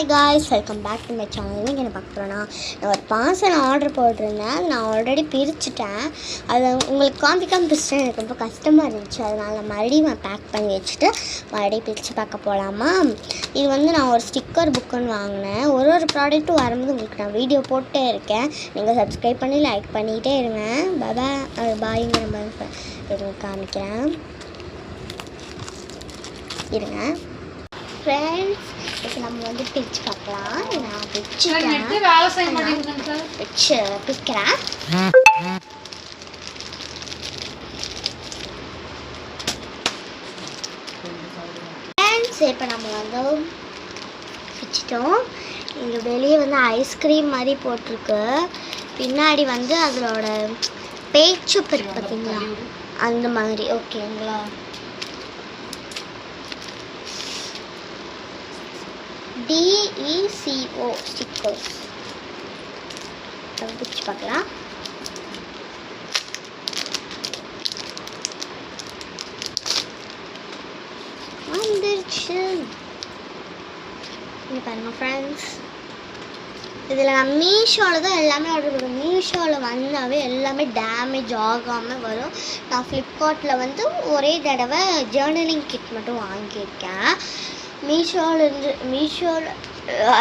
Hi guys, welcome back to my channel. இன்றைக்கி என்ன பார்க்க போகிறேன்னா, நான் ஒரு பார்சல் ஆர்டர் போட்டிருந்தேன். அது நான் ஆல்ரெடி பிரிச்சுட்டேன். அது உங்களுக்கு காமிக்காமல் பிரிச்சுட்டேன். எனக்கு ரொம்ப கஷ்டமாக இருந்துச்சு. அதனால் மறுபடியும் நான் பேக் பண்ணி வச்சுட்டு மறுபடியும் பிரித்து பார்க்க போகலாமா. இது வந்து நான் ஒரு ஸ்டிக்கர் புக்குன்னு வாங்கினேன். ஒரு ப்ராடக்ட்டும் வரும்போது உங்களுக்கு நான் வீடியோ போட்டே இருக்கேன். நீங்கள் சப்ஸ்கிரைப் பண்ணி லைக் பண்ணிகிட்டே இருங்க. பாய்ங்கிற மாதிரி இருங்க காமிக்கிறேன். இருங்க ஃப்ரெண்ட்ஸ், இப்போ நம்ம வந்து பிரித்து பார்க்கலாம். நான் பிரிக்கிறேன். ஃப்ரெண்ட்ஸ், இப்போ நம்ம வந்து பிரிச்சிட்டோம். இங்கே வெளியே வந்து ஐஸ்கிரீம் மாதிரி போட்டிருக்கு. பின்னாடி வந்து அதோட பேச்சு இருக்கு பார்த்தீங்களா, அந்த மாதிரி. ஓகேங்களா, DECO ஸ்டிக்கர்ஸ் பிடிச்சி பார்க்கலாம். வந்துருச்சு. இங்கே பாருங்கள் ஃப்ரெண்ட்ஸ், இதில் நான் மீஷோவில் தான் எல்லாமே ஆர்டர் பண்ணுவேன். மீஷோவில் வந்தாவே எல்லாமே டேமேஜ் ஆகாமல் வரும். நான் ஃப்ளிப்கார்ட்டில் வந்து ஒரே தடவை ஜேர்னலிங் கிட் மட்டும் வாங்கியிருக்கேன். மீஷோவில்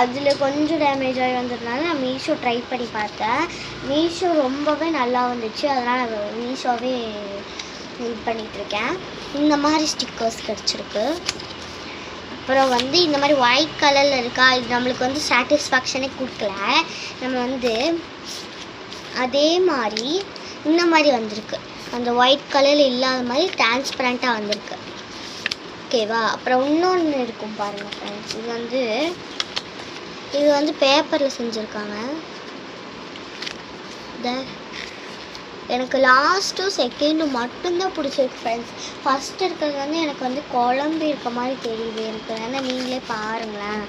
அதில் கொஞ்சம் டேமேஜ் ஆகி வந்ததுனால நான் மீஷோ ட்ரை பண்ணி பார்த்தேன். மீஷோ ரொம்பவே நல்லா வந்துச்சு. அதனால் நான் மீஷோவே இது பண்ணிகிட்ருக்கேன். இந்த மாதிரி ஸ்டிக்கர்ஸ் கிடச்சிருக்கு. அப்புறம் வந்து இந்த மாதிரி ஒயிட் கலரில் இருக்கா, இது நம்மளுக்கு வந்து சாட்டிஸ்ஃபேக்ஷனே கொடுக்கல. நம்ம வந்து அதே மாதிரி இந்த மாதிரி வந்திருக்கு. அந்த ஒயிட் கலரில் இல்லாத மாதிரி டிரான்ஸ்பரண்ட்டாக வந்திருக்கு. ஓகேவா. அப்புறம் இன்னொன்று இருக்கும் பாருங்கள் ஃப்ரெண்ட்ஸ், இது வந்து பேப்பரில் செஞ்சுருக்காங்க. எனக்கு லாஸ்ட்டும் செகண்டும் மட்டும்தான் பிடிச்சிருக்கு ஃப்ரெண்ட்ஸ். ஃபஸ்ட் இருக்கிறது வந்து எனக்கு வந்து குழம்பு இருக்க மாதிரி தெரியுது எனக்கு. ஏன்னா நீங்களே பாருங்களேன்,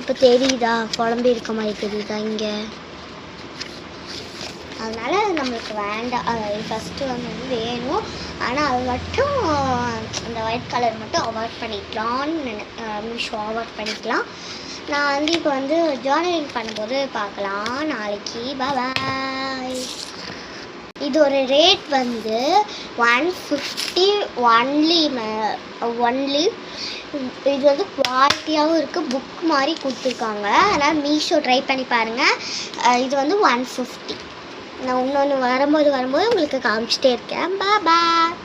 இப்போ தெரியுதா, குழம்பு இருக்க மாதிரி தெரியுதா இங்கே. அதனால் நம்மளுக்கு வேண்டாம். ஃபஸ்ட்டு வந்து வேணும், ஆனால் அது மட்டும் அந்த ஒயிட் கலர் மட்டும் அவாய்ட் பண்ணிக்கலான்னு மீஷோ அவாய்ட் பண்ணிக்கலாம். நான் வந்து இப்போ வந்து ஜேர்னலிங் பண்ணும்போது பார்க்கலாம் நாளைக்கு. பாய். இதோட ரேட் வந்து 150 ஒன்லி. இது வந்து குவாலிட்டியாகவும் இருக்குது, புக் மாதிரி கொடுத்துருக்காங்க. அதனால் மீஷோ ட்ரை பண்ணி பாருங்கள். இது வந்து 150. நான் இன்னொன்று வரும்போது உங்களுக்கு காமிச்சிட்டே இருக்கேன். பாய்.